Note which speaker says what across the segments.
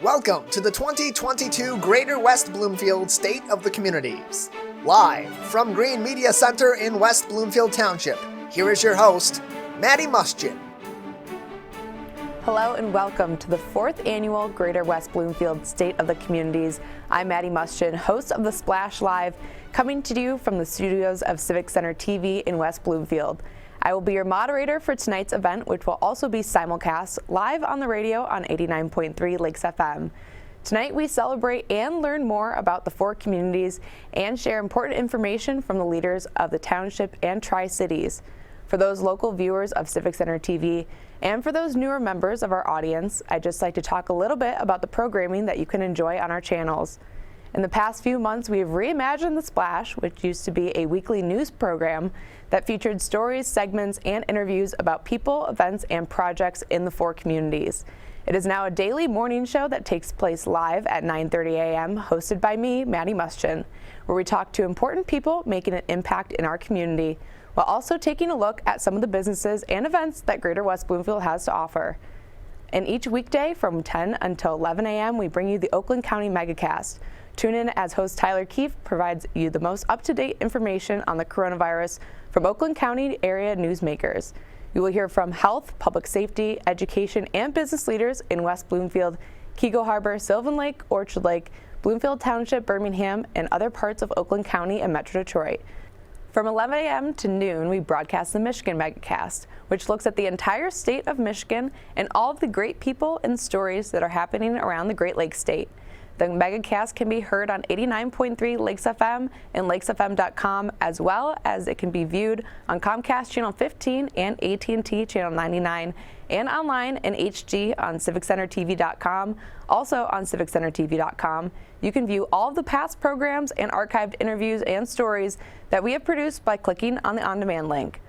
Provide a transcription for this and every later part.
Speaker 1: Welcome to the 2022 Greater West Bloomfield State of the Communities. Live from Green Media Center in West Bloomfield Township, here is your host, Maddie Mustion.
Speaker 2: Hello and welcome to the 4th Annual Greater West Bloomfield State of the Communities. I'm Maddie Mustion, host of The Splash Live, coming to you from the studios of Civic Center TV in West Bloomfield. I will be your moderator for tonight's event, which will also be simulcast live on the radio on 89.3 Lakes FM. Tonight we celebrate and learn more about the 4 communities and share important information from the leaders of the Township and Tri-Cities. For those local viewers of Civic Center TV and for those newer members of our audience, I'd just like to talk a little bit about the programming that you can enjoy on our channels. In the past few months, we have reimagined The Splash, which used to be a weekly news program that featured stories, segments, and interviews about people, events, and projects in the 4 communities. It is now a daily morning show that takes place live at 9:30 a.m., hosted by me, Maddie Mustion, where we talk to important people making an impact in our community, while also taking a look at some of the businesses and events that Greater West Bloomfield has to offer. And each weekday from 10 until 11 a.m., we bring you the Oakland County Megacast. Tune in as host Tyler Keefe provides you the most up-to-date information on the coronavirus from Oakland County area newsmakers. You will hear from health, public safety, education, and business leaders in West Bloomfield, Keego Harbor, Sylvan Lake, Orchard Lake, Bloomfield Township, Birmingham, and other parts of Oakland County and Metro Detroit. From 11 a.m. to noon, we broadcast the Michigan Megacast, which looks at the entire state of Michigan and all of the great people and stories that are happening around the Great Lakes state. The Megacast can be heard on 89.3 Lakes FM and lakesfm.com, as well as it can be viewed on Comcast Channel 15 and AT&T Channel 99, and online in HD on civiccentertv.com. Also on civiccentertv.com, you can view all of the past programs and archived interviews and stories that we have produced by clicking on the on-demand link.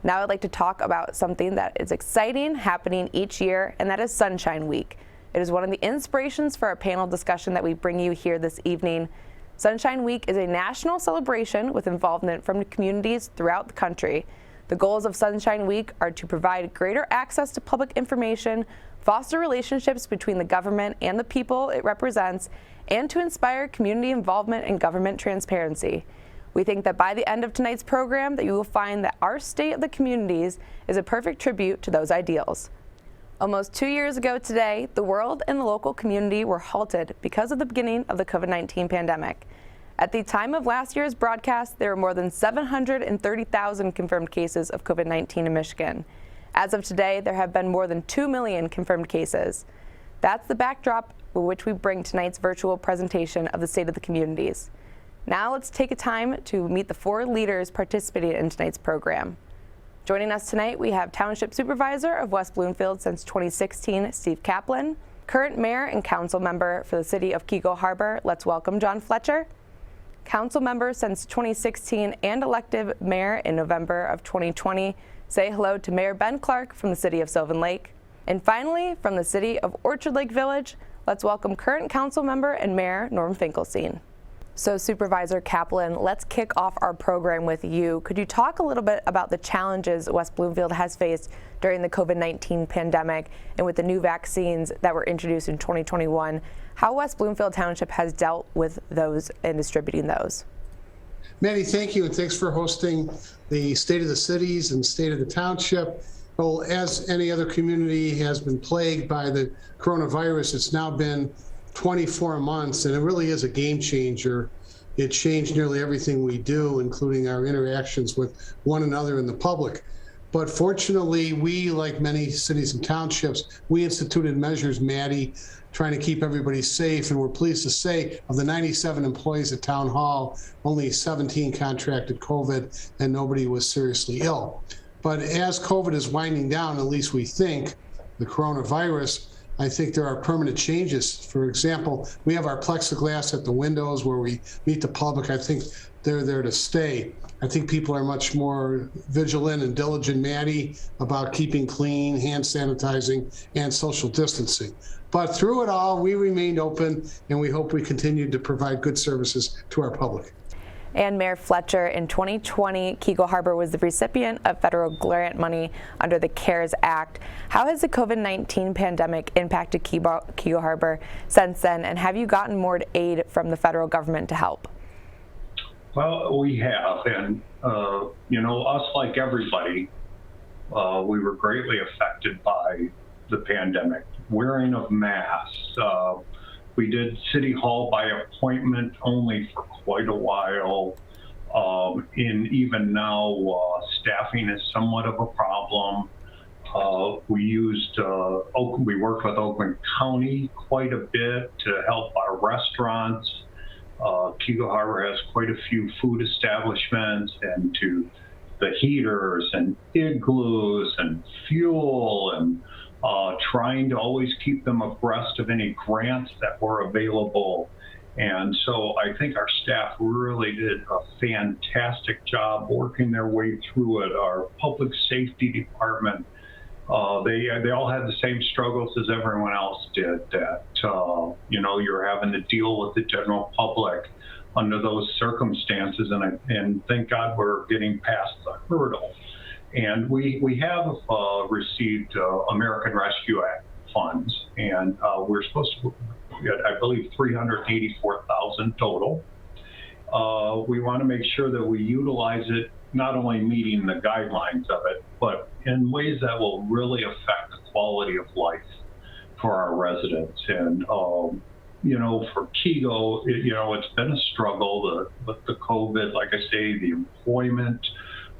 Speaker 2: Now I'd like to talk about something that is exciting happening each year, and that is Sunshine Week. It is one of the inspirations for our panel discussion that we bring you here this evening. Sunshine Week is a national celebration with involvement from communities throughout the country. The goals of Sunshine Week are to provide greater access to public information, foster relationships between the government and the people it represents, and to inspire community involvement and government transparency. We think that by the end of tonight's program that you will find that our State of the Communities is a perfect tribute to those ideals. Almost 2 years ago today, the world and the local community were halted because of the beginning of the COVID-19 pandemic. At the time of last year's broadcast, there were more than 730,000 confirmed cases of COVID-19 in Michigan. As of today, there have been more than 2 million confirmed cases. That's the backdrop with which we bring tonight's virtual presentation of the State of the Communities. Now let's take a time to meet the 4 leaders participating in tonight's program. Joining us tonight, we have Township Supervisor of West Bloomfield since 2016, Steve Kaplan, current Mayor and Council Member for the City of Keego Harbor. Let's welcome John Fletcher. Council Member since 2016 and elected Mayor in November of 2020. Say hello to Mayor Ben Clark from the City of Sylvan Lake. And finally, from the City of Orchard Lake Village, let's welcome current Council Member and Mayor Norm Finkelstein. So Supervisor Kaplan, let's kick off our program with you. Could you talk a little bit about the challenges West Bloomfield has faced during the COVID-19 pandemic and with the new vaccines that were introduced in 2021, how West Bloomfield Township has dealt with those and distributing those?
Speaker 3: Maddie, thank you, and thanks for hosting the State of the Cities and State of the Township. Well, as any other community has been plagued by the coronavirus, it's now been 24 months, and it really is a game changer. It changed nearly everything we do, including our interactions with one another and the public. But fortunately, we, like many cities and townships, we instituted measures, Maddie, trying to keep everybody safe. And we're pleased to say of the 97 employees at Town Hall, only 17 contracted COVID and nobody was seriously ill. But as COVID is winding down, at least we think, the coronavirus, I think there are permanent changes. For example, we have our plexiglass at the windows where we meet the public. I think they're there to stay. I think people are much more vigilant and diligent, Maddie, about keeping clean, hand sanitizing, and social distancing. But through it all, we remained open, and we hope we continue to provide good services to our public.
Speaker 2: And Mayor Fletcher, in 2020, Keego Harbor was the recipient of federal grant money under the CARES Act. How has the COVID-19 pandemic impacted Keego Harbor since then, and have you gotten more aid from the federal government to help?
Speaker 4: Well, we have, and us like everybody, we were greatly affected by the pandemic. Wearing of masks. We did City Hall by appointment only for quite a while. And even now, staffing is somewhat of a problem. We worked with Oakland County quite a bit to help our restaurants. Keego Harbor has quite a few food establishments, and to the heaters and igloos and fuel, and trying to always keep them abreast of any grants that were available. And so I think our staff really did a fantastic job working their way through it. Our public safety department, they all had the same struggles as everyone else did, that you're having to deal with the general public under those circumstances, and thank God we're getting past the hurdle. And we have received American Rescue Act funds, and we're supposed to get, I believe, $384,000 total. We want to make sure that we utilize it, not only meeting the guidelines of it, but in ways that will really affect the quality of life for our residents. And for Keego, it's been a struggle with the COVID, like I say, the employment,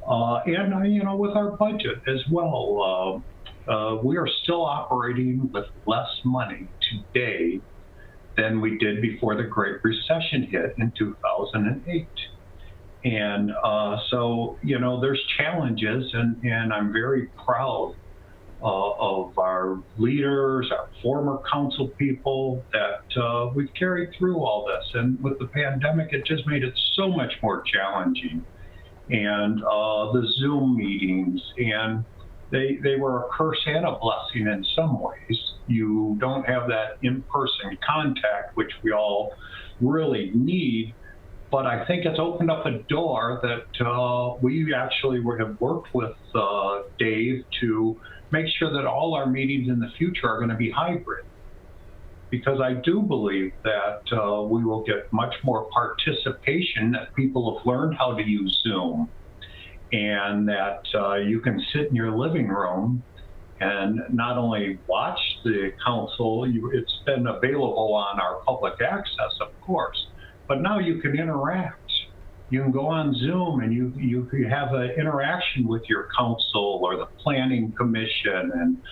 Speaker 4: and with our budget as well. We are still operating with less money today than we did before the Great Recession hit in 2008. And so there's challenges, and I'm very proud of our leaders, our former council people, that we've carried through all this. And with the pandemic, it just made it so much more challenging. And the Zoom meetings, and they were a curse and a blessing in some ways. You don't have that in-person contact, which we all really need. But I think it's opened up a door that we actually have worked with Dave to make sure that all our meetings in the future are going to be hybrid. Because I do believe that we will get much more participation, that people have learned how to use Zoom, and that you can sit in your living room and not only watch the council, it's been available on our public access, of course, but now you can interact. You can go on Zoom and you have an interaction with your council or the planning commission. And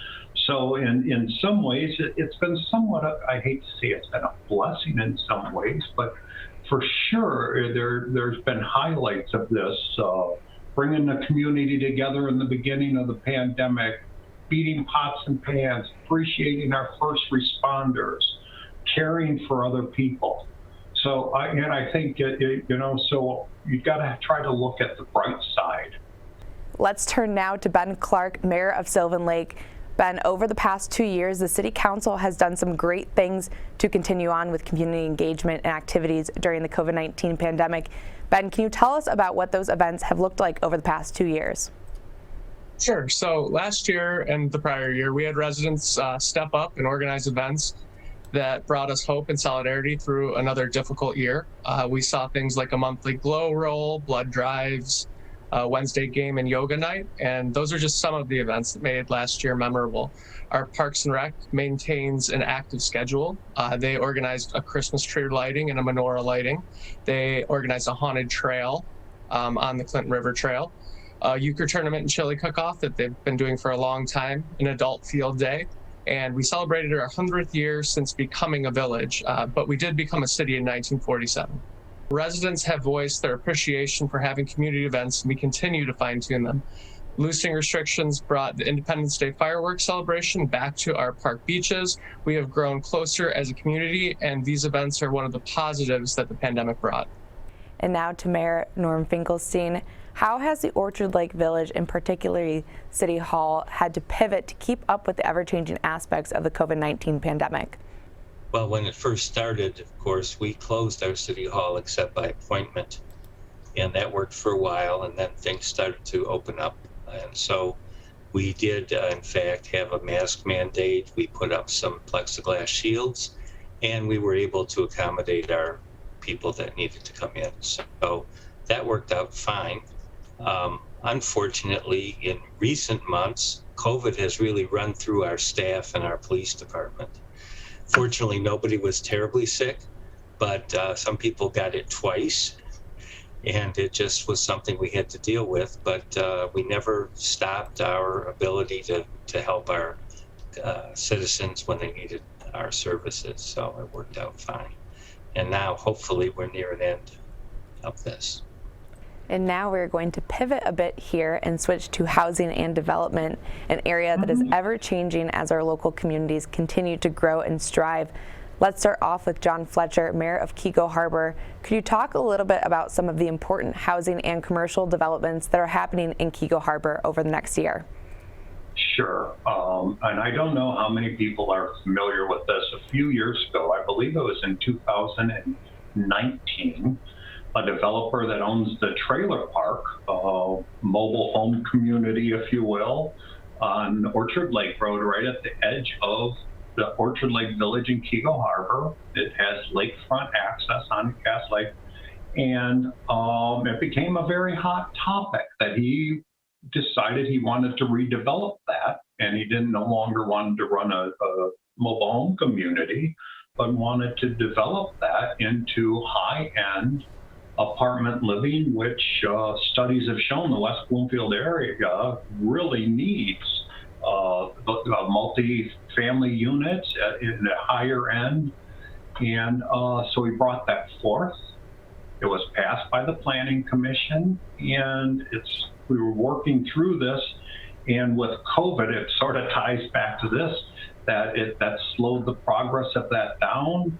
Speaker 4: so in some ways, it's been somewhat, I hate to say it's been a blessing in some ways, but for sure, there's been highlights of this, bringing the community together in the beginning of the pandemic, beating pots and pans, appreciating our first responders, caring for other people. So I think, so you've got to try to look at the bright side.
Speaker 2: Let's turn now to Ben Clark, Mayor of Sylvan Lake. Ben, over the past 2 years, the City Council has done some great things to continue on with community engagement and activities during the COVID-19 pandemic. Ben, can you tell us about what those events have looked like over the past 2 years?
Speaker 5: Sure. So last year and the prior year, we had residents step up and organize events that brought us hope and solidarity through another difficult year. We saw things like a monthly glow roll, blood drives, Wednesday game and yoga night, and those are just some of the events that made last year memorable. Our Parks and Rec maintains an active schedule. They organized a Christmas tree lighting and a menorah lighting. They organized a haunted trail on the Clinton River Trail, a euchre tournament and chili cook-off that they've been doing for a long time, an adult field day, and we celebrated our 100th year since becoming a village, but we did become a city in 1947. Residents have voiced their appreciation for having community events, and we continue to fine-tune them. Loosening restrictions brought the Independence Day fireworks celebration back to our park beaches. We have grown closer as a community, and these events are one of the positives that the pandemic brought.
Speaker 2: And now to Mayor Norm Finkelstein. How has the Orchard Lake Village, and particularly City Hall, had to pivot to keep up with the ever-changing aspects of the COVID-19 pandemic?
Speaker 6: Well, when it first started, of course, we closed our City Hall except by appointment. and that worked for a while, and then things started to open up. And so we did, in fact, have a mask mandate. We put up some plexiglass shields, and we were able to accommodate our people that needed to come in. So that worked out fine. Unfortunately, in recent months, COVID has really run through our staff and our police department. Fortunately, nobody was terribly sick, but some people got it twice, and it just was something we had to deal with. But we never stopped our ability to help our citizens when they needed our services, so it worked out fine. And now, hopefully, we're near an end of this.
Speaker 2: And now we're going to pivot a bit here and switch to housing and development, an area that is ever changing as our local communities continue to grow and strive. Let's start off with John Fletcher, Mayor of Keego Harbor. Could you talk a little bit about some of the important housing and commercial developments that are happening in Keego Harbor over the next year?
Speaker 4: Sure. And I don't know how many people are familiar with this. A few years ago, I believe it was in 2019, a developer that owns the trailer park, mobile home community, if you will, on Orchard Lake Road, right at the edge of the Orchard Lake Village in Keego Harbor. It has lakefront access on Cass Lake. And it became a very hot topic that he decided he wanted to redevelop that. And he no longer wanted to run a mobile home community, but wanted to develop that into high-end apartment living, which studies have shown the West Bloomfield area really needs multi-family units in the higher end. And so we brought that forth. It was passed by the Planning Commission, and we were working through this. And with COVID, it sort of ties back to this, that slowed the progress of that down.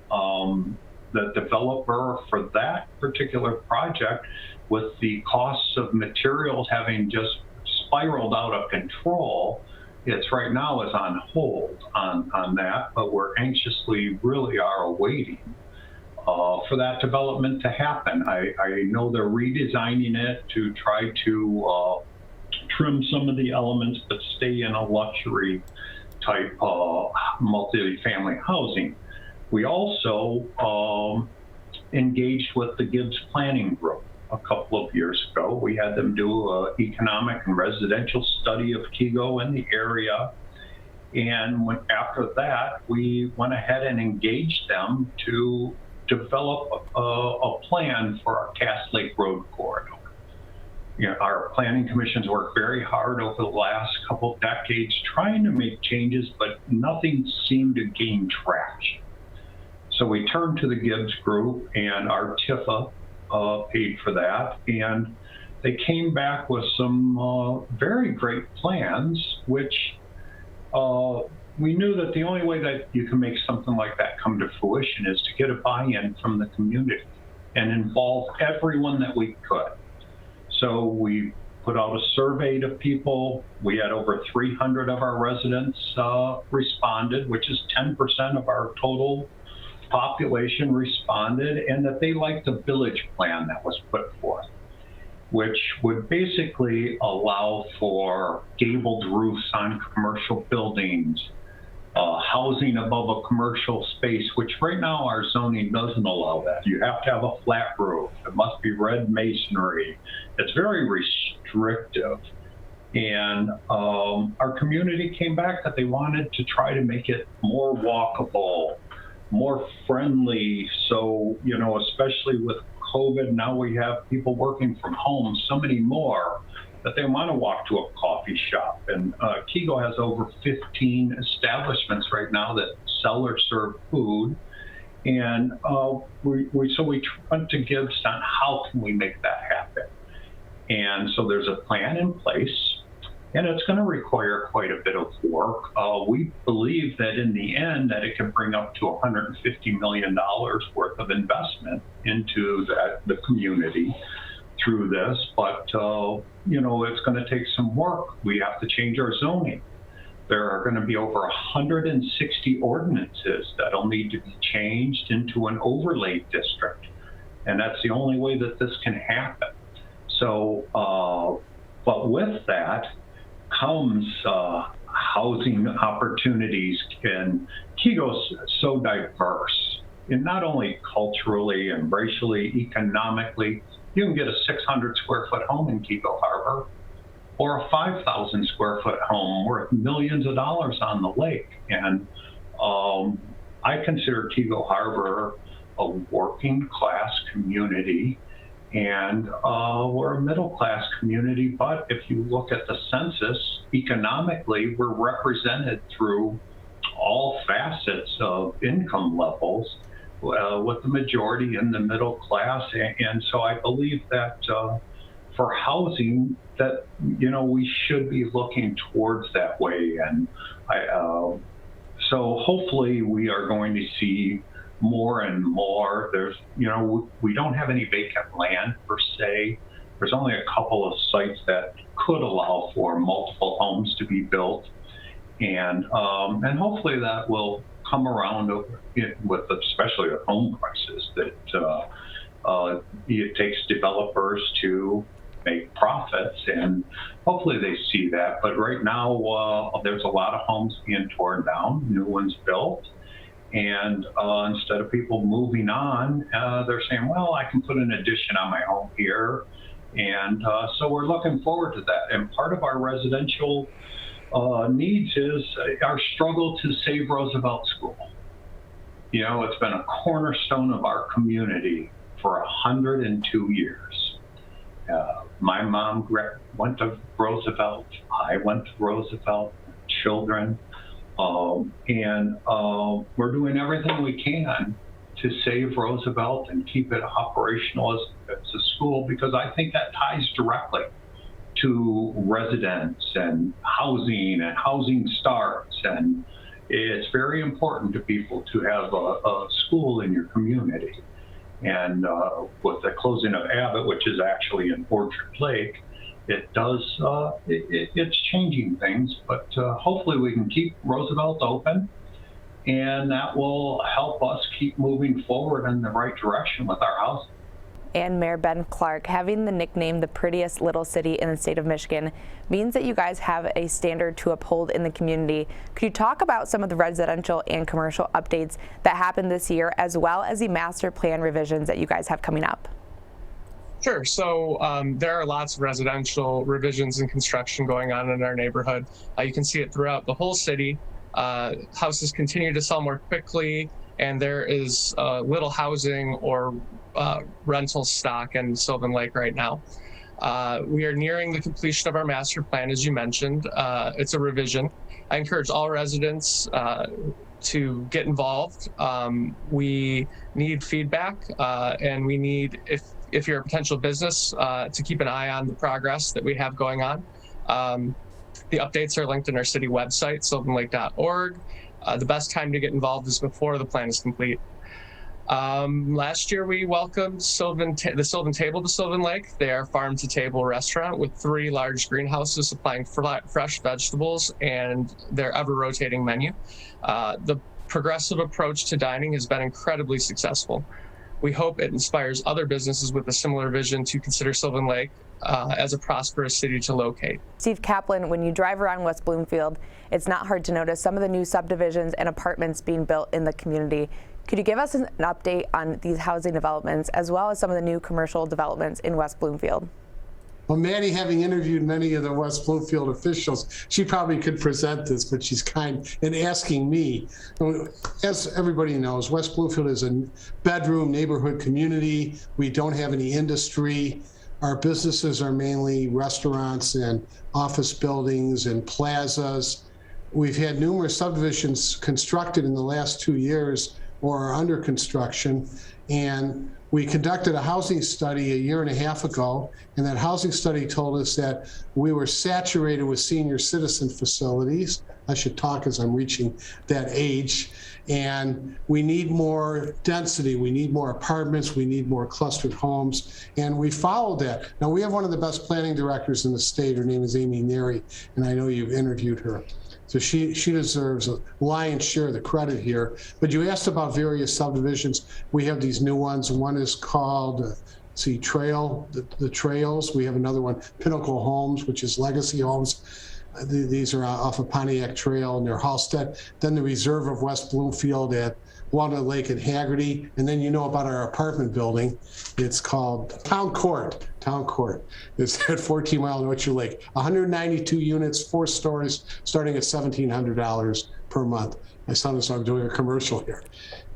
Speaker 4: The developer for that particular project, with the costs of materials having just spiraled out of control, it's right now is on hold on that, but we're anxiously really are awaiting for that development to happen. I know they're redesigning it to try to trim some of the elements, but stay in a luxury type multi-family housing. We also engaged with the Gibbs Planning Group a couple of years ago. We had them do an economic and residential study of Keego and the area. And after that, we went ahead and engaged them to develop a plan for our Cass Lake Road corridor. You know, our planning commissions worked very hard over the last couple of decades trying to make changes, but nothing seemed to gain traction. So we turned to the Gibbs Group, and our TIFA paid for that, and they came back with some very great plans, which we knew that the only way that you can make something like that come to fruition is to get a buy-in from the community and involve everyone that we could. So we put out a survey to people. We had over 300 of our residents responded, which is 10% of our total population responded, and that they liked the village plan that was put forth, which would basically allow for gabled roofs on commercial buildings, housing above a commercial space, which right now our zoning doesn't allow that. You have to have a flat roof. It must be red masonry. It's very restrictive. And our community came back that they wanted to try to make it more walkable, more friendly. So, you know, especially with COVID, now we have people working from home, so many more, that they want to walk to a coffee shop. And Keego has over 15 establishments right now that sell or serve food. And we went to Gibbs on how can we make that happen. And so there's a plan in place, and it's going to require quite a bit of work. We believe that in the end that it can bring up to $150 million worth of investment into the community through this, but you know, it's going to take some work. We have to change our zoning. There are going to be over 160 ordinances that'll need to be changed into an overlay district, and that's the only way that this can happen. So, but with that comes housing opportunities, and Keego's so diverse, and not only culturally and racially, economically. You can get a 600 square foot home in Keego Harbor, or a 5,000 square foot home worth millions of dollars on the lake. And I consider Keego Harbor a working class community, and we're a middle class community. But if you look at the census, economically, we're represented through all facets of income levels, with the majority in the middle class. And so I believe that for housing, that, you know, we should be looking towards that way. And so hopefully we are going to see more and more. There's, you know, we don't have any vacant land per se. There's only a couple of sites that could allow for multiple homes to be built. And hopefully that will come around with, especially with home prices, that it takes developers to make profits, and hopefully they see that. But right now, there's a lot of homes being torn down, new ones built, and instead of people moving on, they're saying, well, I can put an addition on my home here. And so we're looking forward to that. And part of our residential needs is our struggle to save Roosevelt School. You know, it's been a cornerstone of our community for 102 years. My mom went to Roosevelt. I went to Roosevelt, children. And we're doing everything we can to save Roosevelt and keep it operational as a school, because I think that ties directly to residents and housing starts. And it's very important to people to have a school in your community. And with the closing of Abbott, which is actually in Orchard Lake, it does, it's changing things, but hopefully we can keep Roosevelt open, and that will help us keep moving forward in the right direction with our housing.
Speaker 2: And Mayor Ben Clark, having the nickname the prettiest little city in the state of Michigan means that you guys have a standard to uphold in the community. Could you talk about some of the residential and commercial updates that happened this year, as well as the master plan revisions that you guys have coming up?
Speaker 5: Sure. So there are lots of residential revisions and construction going on in our neighborhood. You can see it throughout the whole city. Houses continue to sell more quickly, and there is little housing or rental stock in Sylvan Lake right now. We are nearing the completion of our master plan, as you mentioned. It's a revision. I encourage all residents to get involved. We need feedback, and we need, if you're a potential business, to keep an eye on the progress that we have going on. The updates are linked in our city website, sylvanlake.org. The best time to get involved is before the plan is complete. Last year, we welcomed the Sylvan Table to Sylvan Lake. They are farm-to-table restaurant with 3 large greenhouses supplying fresh vegetables and their ever-rotating menu. The progressive approach to dining has been incredibly successful. We hope it inspires other businesses with a similar vision to consider Sylvan Lake as a prosperous city to locate.
Speaker 2: Steve Kaplan, when you drive around West Bloomfield, it's not hard to notice some of the new subdivisions and apartments being built in the community. Could you give us an update on these housing developments, as well as some of the new commercial developments in West Bloomfield?
Speaker 3: Well, Maddie, having interviewed many of the West Bloomfield officials, she probably could present this, but she's kind in asking me. As everybody knows, West Bloomfield is a bedroom neighborhood community. We don't have any industry. Our businesses are mainly restaurants and office buildings and plazas. We've had numerous subdivisions constructed in the last 2 years or are under construction. And we conducted a housing study 1.5 years ago, and that housing study told us that we were saturated with senior citizen facilities. I should talk as I'm reaching that age. And we need more density. We need more apartments. We need more clustered homes. And we followed that. Now, we have one of the best planning directors in the state. Her name is Amy Neary, and I know you've interviewed her. So she deserves a lion's share of the credit here. But you asked about various subdivisions. We have these new ones. One is called see Trail, the Trails. We have another one, Pinnacle Homes, which is Legacy Homes. These are off of Pontiac Trail near Halstead. Then the Reserve of West Bloomfield at Walnut Lake and Haggerty. And then you know about our apartment building. It's called Town Court. Town Court. It's at 14 Mile Orchard Lake. 192 units, 4 stories, starting at $1,700 per month. My son is doing a commercial here.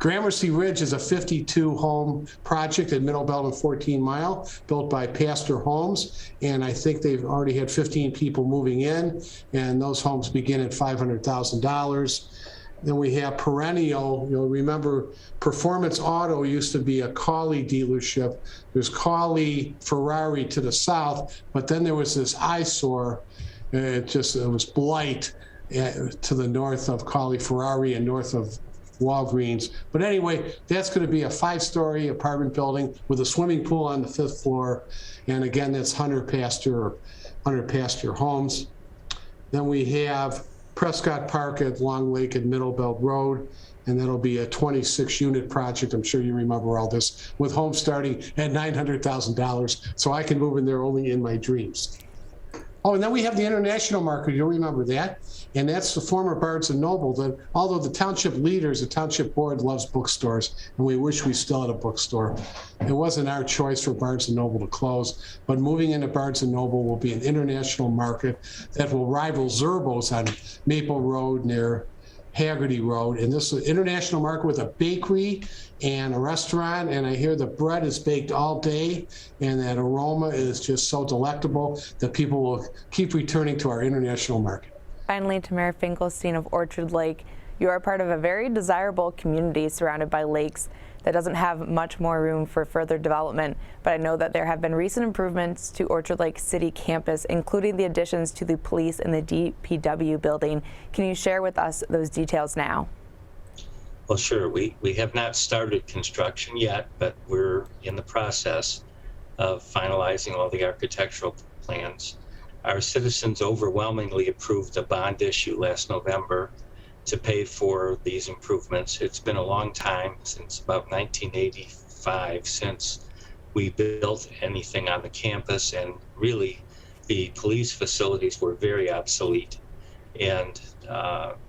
Speaker 3: Gramercy Ridge is a 52-home project at Middle Belt and 14 Mile, built by Pastor Homes, and I think they've already had 15 people moving in, and those homes begin at $500,000. Then we have Perennial. You'll remember Performance Auto used to be a Cawley dealership. There's Cawley Ferrari to the south, but then there was this eyesore. It was Blight to the north of Cawley Ferrari and north of Walgreens. But anyway, that's going to be a 5-story apartment building with a swimming pool on the 5th floor. And again, that's Hunter Pasture Homes. Then we have Prescott Park at Long Lake and Middle Belt Road, and that'll be a 26-unit project. I'm sure you remember all this, with homes starting at $900,000. So I can move in there only in my dreams. Oh, and then we have the international market. You'll remember that. And that's the former Barnes & Noble. That although the township leaders, the township board loves bookstores, and we wish we still had a bookstore. It wasn't our choice for Barnes & Noble to close, but moving into Barnes & Noble will be an international market that will rival Zerbo's on Maple Road near Haggerty Road. And this is an international market with a bakery and a restaurant, and I hear the bread is baked all day, and that aroma is just so delectable that people will keep returning to our international market.
Speaker 2: Finally, to Mayor Finkelstein of Orchard Lake, you are part of a very desirable community surrounded by lakes that doesn't have much more room for further development, but I know that there have been recent improvements to Orchard Lake City campus, including the additions to the police and the DPW building. Can you share with us those details now?
Speaker 6: Well, sure. We have not started construction yet, but we're in the process of finalizing all the architectural plans. Our citizens overwhelmingly approved a bond issue last November to pay for these improvements. It's been a long time, since about 1985, since we built anything on the campus, and really the police facilities were very obsolete and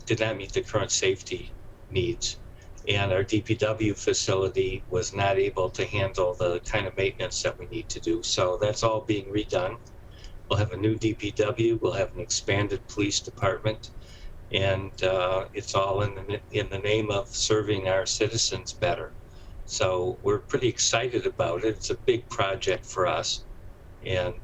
Speaker 6: did not meet the current safety needs. And our DPW facility was not able to handle the kind of maintenance that we need to do. So that's all being redone. We'll have a new DPW, we'll have an expanded police department, and it's all in the name of serving our citizens better. So we're pretty excited about it. It's a big project for us, and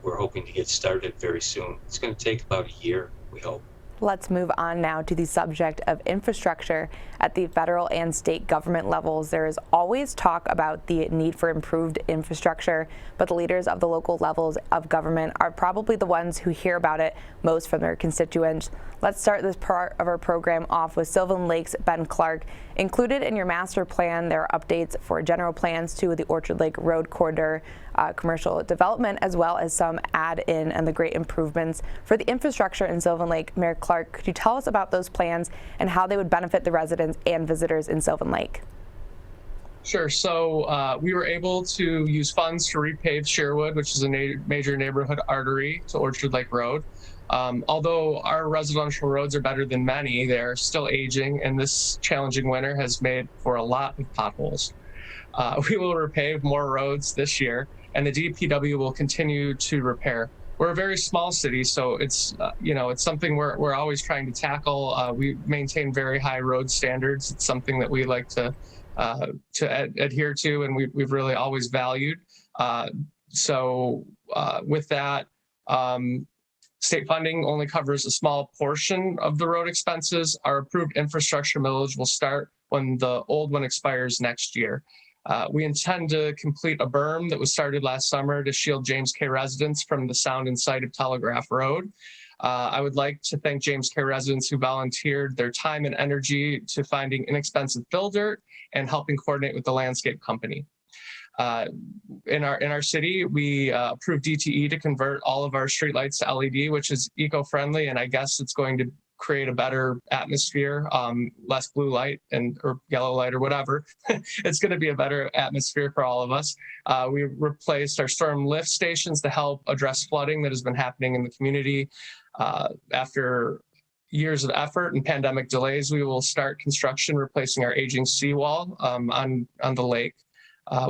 Speaker 6: we're hoping to get started very soon. It's going to take about a year, we hope.
Speaker 2: Let's move on now to the subject of infrastructure. At the federal and state government levels, there is always talk about the need for improved infrastructure, but the leaders of the local levels of government are probably the ones who hear about it most from their constituents. Let's start this part of our program off with Sylvan Lake's Ben Clark. Included in your master plan, there are updates for general plans to the Orchard Lake Road corridor, commercial development, as well as some add-in and the great improvements for the infrastructure in Sylvan Lake. Mayor Clark, could you tell us about those plans and how they would benefit the residents and visitors in Sylvan Lake?
Speaker 5: Sure. So we were able to use funds to repave Sherwood, which is a major neighborhood artery to Orchard Lake Road. Although our residential roads are better than many, they're still aging, and this challenging winter has made for a lot of potholes. We will repave more roads this year, and the DPW will continue to repair. We're a very small city, so it's it's something we're always trying to tackle. We maintain very high road standards. It's something that we like to adhere to, and we've really always valued. With that, state funding only covers a small portion of the road expenses. Our approved infrastructure millage will start when the old one expires next year. We intend to complete a berm that was started last summer to shield James K. residents from the sound and sight of Telegraph Road. I would like to thank James K. residents who volunteered their time and energy to finding inexpensive fill dirt and helping coordinate with the landscape company. In our city, we approved DTE to convert all of our streetlights to LED, which is eco-friendly, and I guess it's going to create a better atmosphere, less blue light or yellow light or whatever. It's going to be a better atmosphere for all of us. We replaced our storm lift stations to help address flooding that has been happening in the community. After years of effort and pandemic delays, we will start construction replacing our aging seawall on the lake.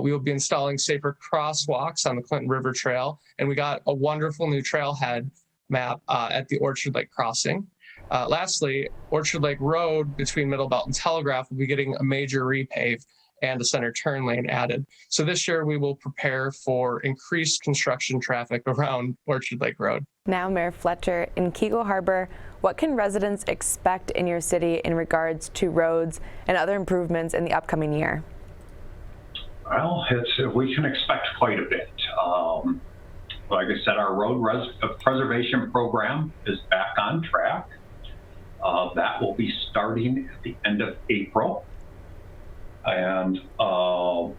Speaker 5: We will be installing safer crosswalks on the Clinton River Trail, and we got a wonderful new trailhead map at the Orchard Lake crossing. Lastly, Orchard Lake Road between Middle Belt and Telegraph will be getting a major repave and a center turn lane added. So this year we will prepare for increased construction traffic around Orchard Lake Road.
Speaker 2: Now, Mayor Fletcher, in Keego Harbor, what can residents expect in your city in regards to roads and other improvements in the upcoming year?
Speaker 4: Well, we can expect quite a bit. Like I said, our road preservation program is back on track. That will be starting at the end of April. And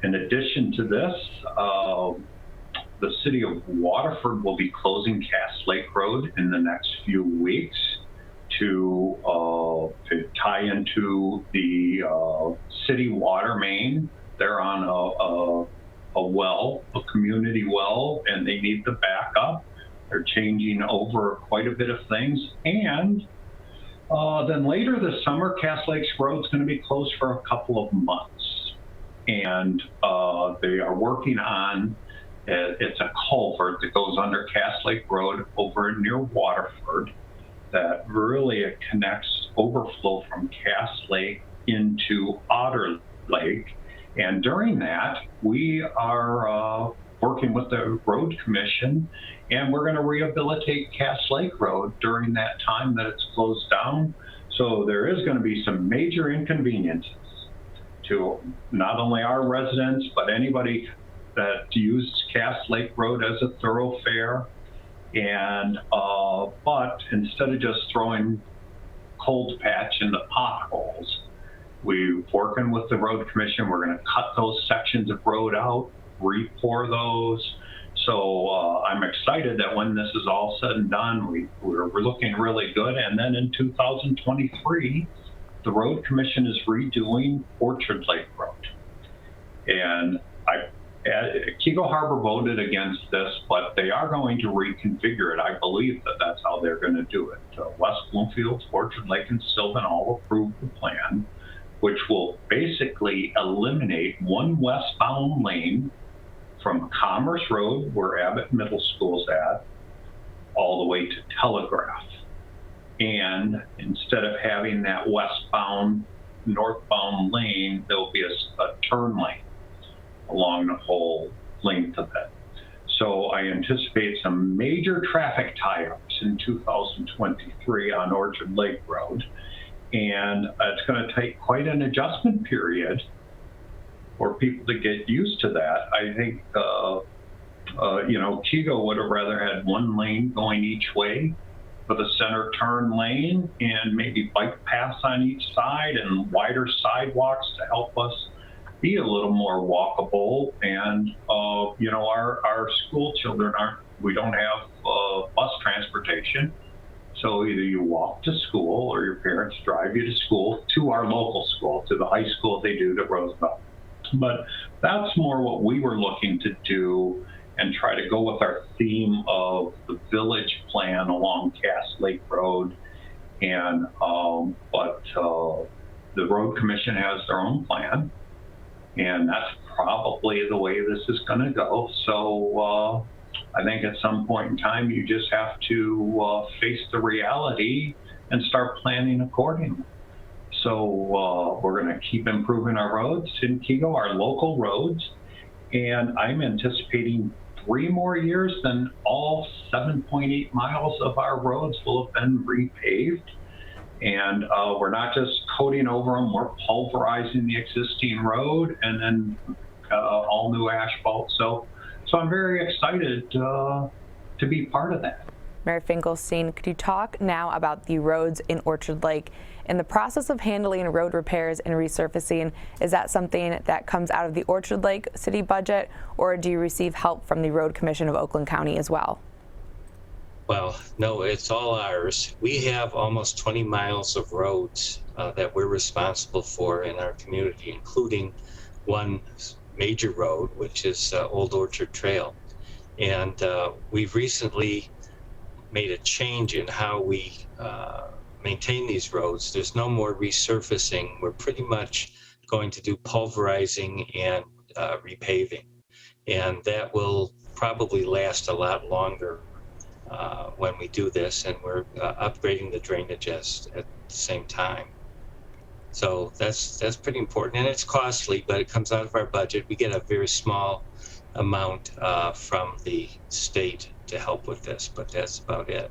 Speaker 4: in addition to this, the city of Waterford will be closing Cass Lake Road in the next few weeks to tie into the city water main. They're on a community well, and they need the backup. They're changing over quite a bit of things. And then later this summer, Cass Lake Road is going to be closed for a couple of months. And they are working on, it's a culvert that goes under Cass Lake Road over near Waterford that really connects overflow from Cass Lake into Otter Lake. And during that, we are working with the road commission, and we're going to rehabilitate Cass Lake Road during that time that it's closed down. So there is going to be some major inconveniences to not only our residents, but anybody that uses Cass Lake Road as a thoroughfare. And but instead of just throwing cold patch in the potholes, we're working with the road commission. We're going to cut those sections of road out, re-pour those. So I'm excited that when this is all said and done, we're looking really good. And then in 2023, the road commission is redoing Orchard Lake Road. And Keego Harbor voted against this, but they are going to reconfigure it. I believe that that's how they're going to do it. West Bloomfield, Orchard Lake, and Sylvan all approved the plan, which will basically eliminate one westbound lane from Commerce Road, where Abbott Middle School's at, all the way to Telegraph. And instead of having that westbound, northbound lane, there'll be a turn lane along the whole length of it. So I anticipate some major traffic tie-ups in 2023 on Orchard Lake Road. And it's going to take quite an adjustment period for people to get used to that. I think, Keego would have rather had one lane going each way with a center turn lane and maybe bike paths on each side and wider sidewalks to help us be a little more walkable. And, our school children we don't have bus transportation. So either you walk to school or your parents drive you to school, to our local school, to the high school they do to Roosevelt. But that's more what we were looking to do and try to go with our theme of the village plan along Cass Lake Road. And but the road commission has their own plan, and that's probably the way this is going to go. So I think at some point in time, you just have to face the reality and start planning accordingly. So we're going to keep improving our roads in Keego, our local roads, and I'm anticipating 3 more years, then all 7.8 miles of our roads will have been repaved. And we're not just coating over them, we're pulverizing the existing road and then all new asphalt. So I'm very excited to be part of that.
Speaker 2: Mayor Finkelstein, could you talk now about the roads in Orchard Lake and the process of handling road repairs and resurfacing? Is that something that comes out of the Orchard Lake city budget, or do you receive help from the Road Commission of Oakland County as well?
Speaker 6: Well, no, it's all ours. We have almost 20 miles of roads that we're responsible for in our community, including one major road, which is Old Orchard Trail. And we've recently made a change in how we maintain these roads. There's no more resurfacing. We're pretty much going to do pulverizing and repaving. And that will probably last a lot longer when we do this, and we're upgrading the drainage at the same time. So that's pretty important, and it's costly, but it comes out of our budget. We get a very small amount from the state to help with this, but that's about it.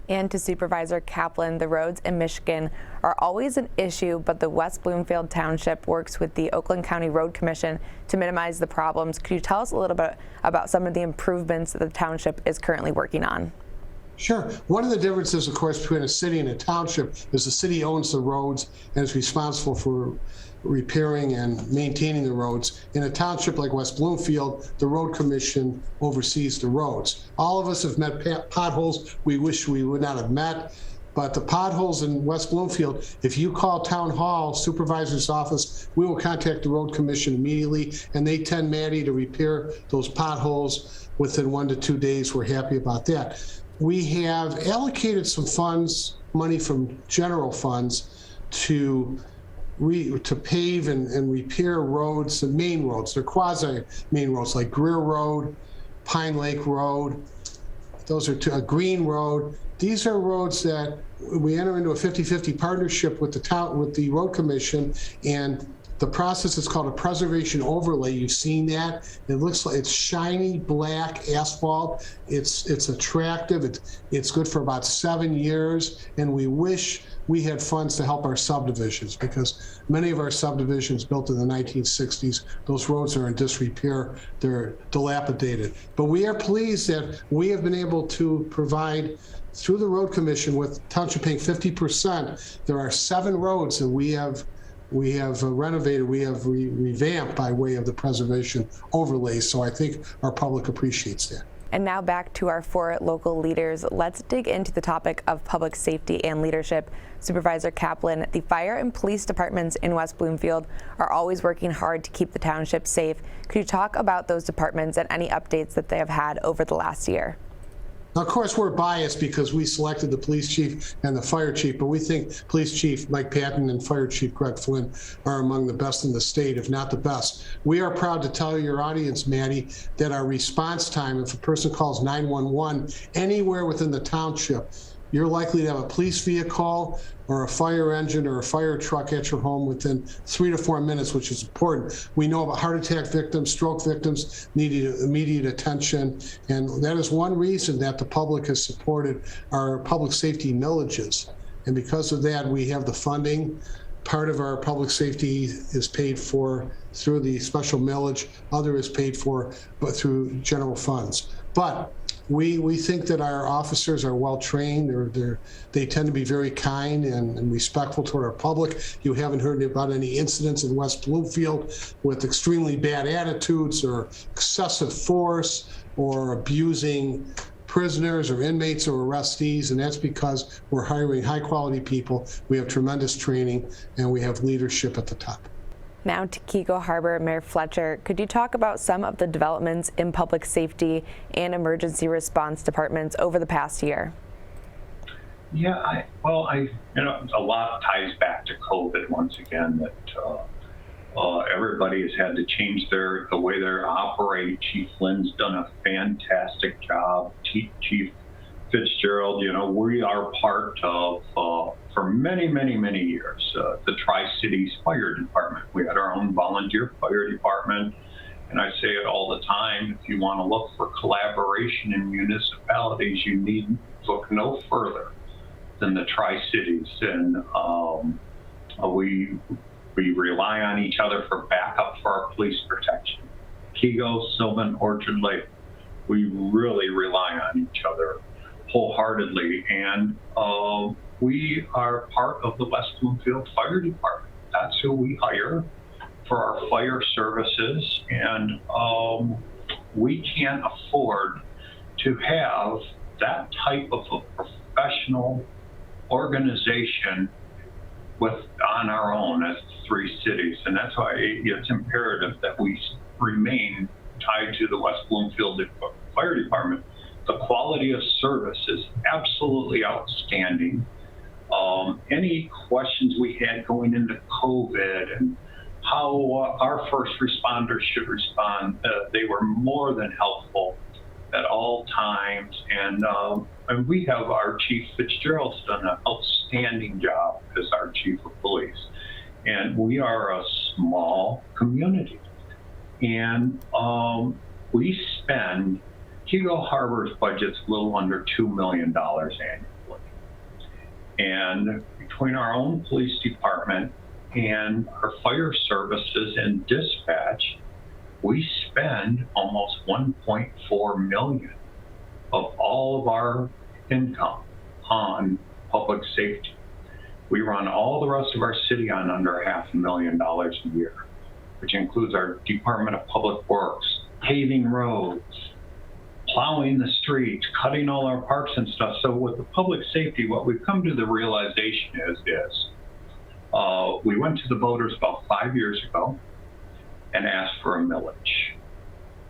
Speaker 2: And to Supervisor Kaplan, the roads in Michigan are always an issue, but the West Bloomfield Township works with the Oakland County Road Commission to minimize the problems. Could you tell us a little bit about some of the improvements that the township is currently working on?
Speaker 3: Sure. One of the differences, of course, between a city and a township is the city owns the roads and is responsible for repairing and maintaining the roads. In a township like West Bloomfield, the road commission oversees the roads. All of us have met potholes we wish we would not have met, but the potholes in West Bloomfield, if you call town hall, supervisor's office, we will contact the road commission immediately, and they tend Maddie to repair those potholes within 1 to 2 days. We're happy about that. We have allocated some funds, money from general funds, to pave and repair roads, and main roads. They're quasi-main roads like Greer Road, Pine Lake Road. Those are a Green Road. These are roads that we enter into a 50-50 partnership with the road commission, and the process is called a preservation overlay. You've seen that. It looks like it's shiny black asphalt. It's attractive. It's good for about 7 years, and we wish we had funds to help our subdivisions, because many of our subdivisions built in the 1960s, those roads are in disrepair. They're dilapidated. But we are pleased that we have been able to provide, through the road commission, with township paying 50%. There are 7 roads that we have renovated, we have revamped by way of the preservation overlays. So I think our public appreciates that.
Speaker 2: And now back to our 4 local leaders. Let's dig into the topic of public safety and leadership. Supervisor Kaplan, the fire and police departments in West Bloomfield are always working hard to keep the township safe. Could you talk about those departments and any updates that they have had over the last year?
Speaker 3: Now, of course, we're biased because we selected the police chief and the fire chief, but we think Police Chief Mike Patton and Fire Chief Greg Flynn are among the best in the state, if not the best. We are proud to tell your audience, Maddie, that our response time, if a person calls 911 anywhere within the township, you're likely to have a police vehicle or a fire engine or a fire truck at your home within 3 to 4 minutes, which is important. We know about heart attack victims, stroke victims needing immediate attention, and that is one reason that the public has supported our public safety millages. And because of that, we have the funding. Part of our public safety is paid for through the special millage, other is paid for but through general funds. But we think that our officers are well trained. They tend to be very kind and respectful toward our public. You haven't heard about any incidents in West Bloomfield with extremely bad attitudes or excessive force or abusing prisoners or inmates or arrestees, and that's because we're hiring high quality people. We have tremendous training, and we have leadership at the top.
Speaker 2: Now to Keego Harbor, Mayor Fletcher, could you talk about some of the developments in public safety and emergency response departments over the past year?
Speaker 4: Yeah, a lot ties back to COVID once again, that everybody has had to change the way they operate. Chief Lynn's done a fantastic job. Chief Fitzgerald, we are part of, for many, many, many years, the Tri-Cities Fire Department. We had our own volunteer fire department, and I say it all the time, if you want to look for collaboration in municipalities, you need look no further than the Tri-Cities. And we rely on each other for backup for our police protection. Keego, Sylvan, Orchard Lake, we really rely on each other wholeheartedly, and we are part of the West Bloomfield Fire Department. That's who we hire for our fire services, and we can't afford to have that type of a professional organization on our own as 3 cities. And that's why it's imperative that we remain tied to the West Bloomfield Fire Department. The quality of service is absolutely outstanding. Any questions we had going into COVID and how our first responders should respond, they were more than helpful at all times. And we have our Chief Fitzgerald's done an outstanding job as our Chief of Police. And we are a small community. And we spend, Keego Harbor's budget's a little under $2 million annually. And between our own police department and our fire services and dispatch, we spend almost $1.4 million of all of our income on public safety. We run all the rest of our city on under $500,000 a year, which includes our Department of Public Works, paving roads, plowing the streets, cutting all our parks and stuff. So with the public safety, what we've come to the realization is we went to the voters about 5 years ago and asked for a millage.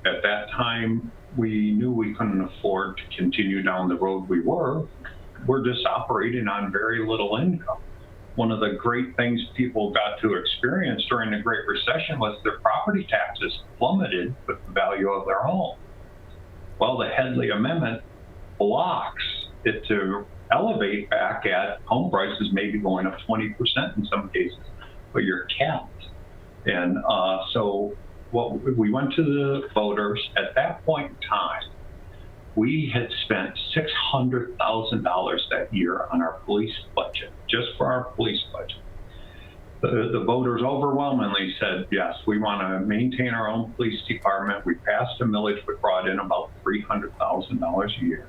Speaker 4: At that time, we knew we couldn't afford to continue down the road we were. We're just operating on very little income. One of the great things people got to experience during the Great Recession was their property taxes plummeted with the value of their home. Well, the Headley Amendment blocks it to elevate back at home prices maybe going up 20% in some cases, but you're capped. And so we went to the voters. At that point in time, we had spent $600,000 that year on our police budget, just for our police budget. The voters overwhelmingly said, yes, we want to maintain our own police department. We passed a millage, we brought in about $300,000 a year.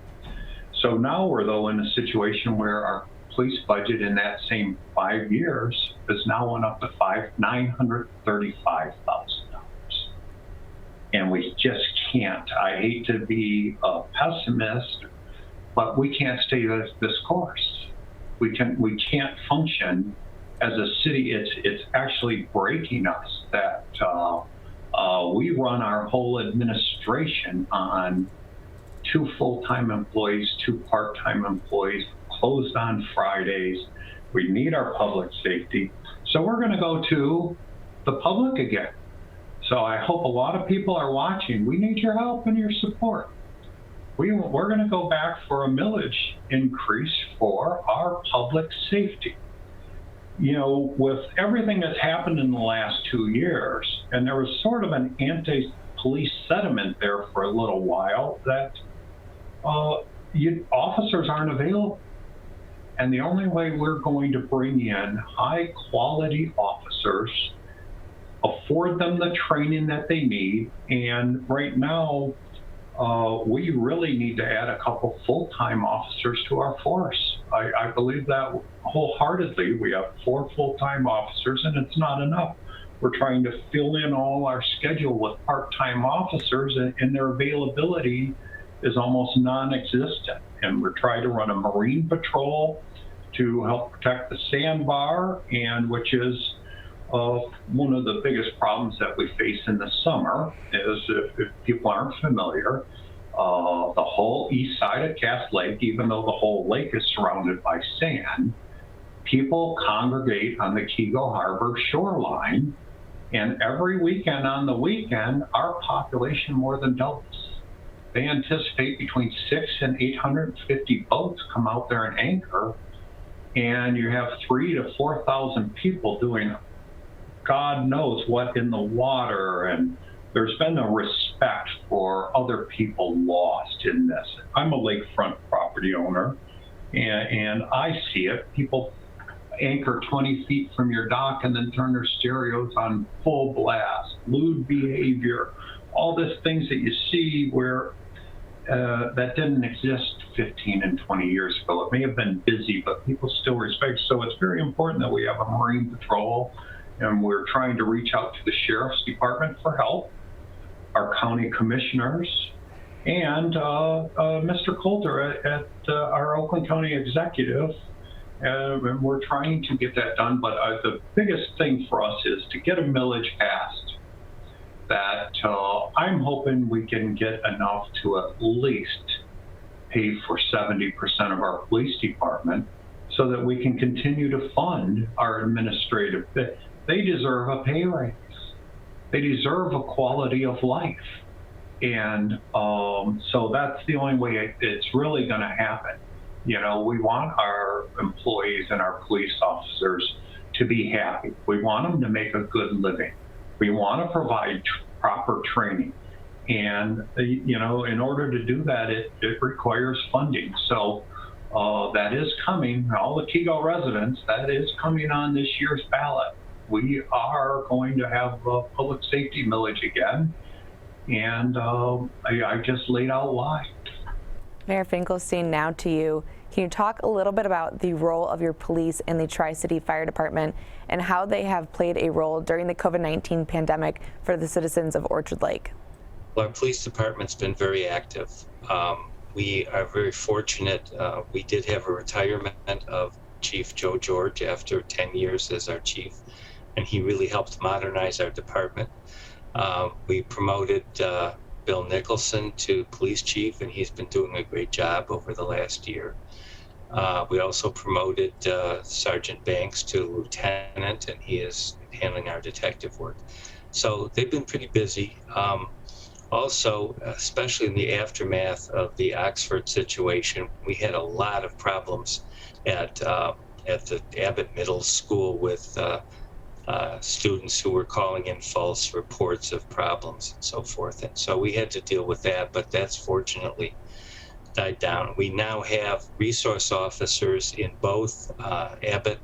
Speaker 4: So now we're, though, in a situation where our police budget in that same 5 years has now went up to $935,000. And we just can't. I hate to be a pessimist, but we can't stay this course. We can't function as a city. It's actually breaking us that we run our whole administration on 2 full-time employees, 2 part-time employees, closed on Fridays. We need our public safety. So we're going to go to the public again. So I hope a lot of people are watching. We need your help and your support. We're going to go back for a millage increase for our public safety. You know, with everything that's happened in the last 2 years, and there was sort of an anti-police sentiment there for a little while that officers aren't available. And the only way we're going to bring in high-quality officers, afford them the training that they need, and right now, we really need to add a couple full-time officers to our force. I believe that wholeheartedly. We have 4 full-time officers, and it's not enough. We're trying to fill in all our schedule with part-time officers, and their availability is almost non-existent. And we're trying to run a marine patrol to help protect the sandbar, and which is one of the biggest problems that we face in the summer is, if people aren't familiar, the whole east side of Cass Lake, even though the whole lake is surrounded by sand, people congregate on the Keego Harbor shoreline, and every weekend on the weekend, our population more than doubles. They anticipate between 600 and 850 boats come out there and anchor, and you have 3,000 to 4,000 people doing God knows what in the water, and there's been a respect for other people lost in this. I'm a lakefront property owner, and I see it. People anchor 20 feet from your dock and then turn their stereos on full blast, lewd behavior, all these things that you see where that didn't exist 15 and 20 years ago. It may have been busy, but people still respect. So it's very important that we have a marine patrol, and we're trying to reach out to the sheriff's department for help, our county commissioners, and Mr. Coulter at our Oakland County Executive. And we're trying to get that done, but the biggest thing for us is to get a millage passed that I'm hoping we can get enough to at least pay for 70% of our police department so that we can continue to fund our administrative. They deserve a pay raise. They deserve a quality of life. And so that's the only way it's really going to happen. You know, we want our employees and our police officers to be happy. We want them to make a good living. We want to provide proper training. And, you know, in order to do that, it requires funding. So that is coming. All the Keego residents, that is coming on this year's ballot. We are going to have a public safety millage again. And I just laid out why.
Speaker 2: Mayor Finkelstein, now to you. Can you talk a little bit about the role of your police and the Tri-City Fire Department and how they have played a role during the COVID-19 pandemic for the citizens of Orchard Lake?
Speaker 6: Well, our police department's been very active. We are very fortunate. We did have a retirement of Chief Joe George after 10 years as our chief, and he really helped modernize our department. We promoted Bill Nicholson to police chief, and he's been doing a great job over the last year. We also promoted Sergeant Banks to lieutenant, and he is handling our detective work. So they've been pretty busy. Also, especially in the aftermath of the Oxford situation, we had a lot of problems at the Abbott Middle School with students who were calling in false reports of problems and so forth. And so we had to deal with that, but that's fortunately died down. We now have resource officers in both Abbott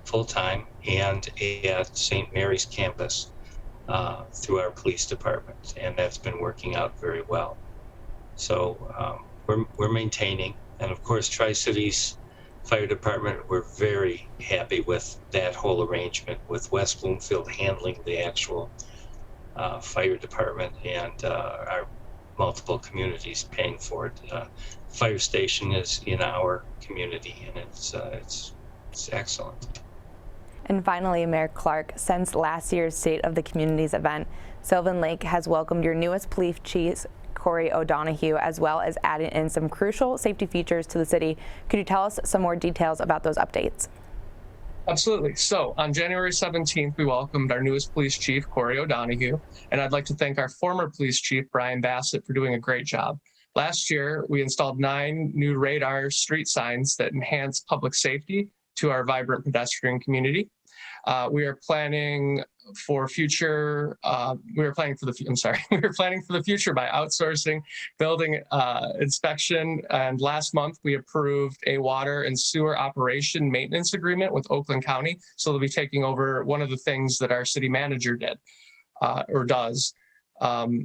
Speaker 6: full-time and at St. Mary's campus through our police department, and that's been working out very well. So we're maintaining, and of course Tri-Cities Fire Department, we're very happy with that whole arrangement with West Bloomfield handling the actual fire department and our multiple communities paying for it. Fire station is in our community, and it's excellent.
Speaker 2: And finally, Mayor Clark, since last year's State of the Communities event, Sylvan Lake has welcomed your newest police chief, Corey O'Donoghue, as well as adding in some crucial safety features to the city. Could you tell us some more details about those updates?
Speaker 5: Absolutely. So on January 17th, we welcomed our newest police chief, Corey O'Donoghue, and I'd like to thank our former police chief, Brian Bassett, for doing a great job. Last year, we installed 9 new radar street signs that enhance public safety to our vibrant pedestrian community. We are planning for the future by outsourcing building inspection. And last month we approved a water and sewer operation maintenance agreement with Oakland County. So they'll be taking over one of the things that our city manager did or does.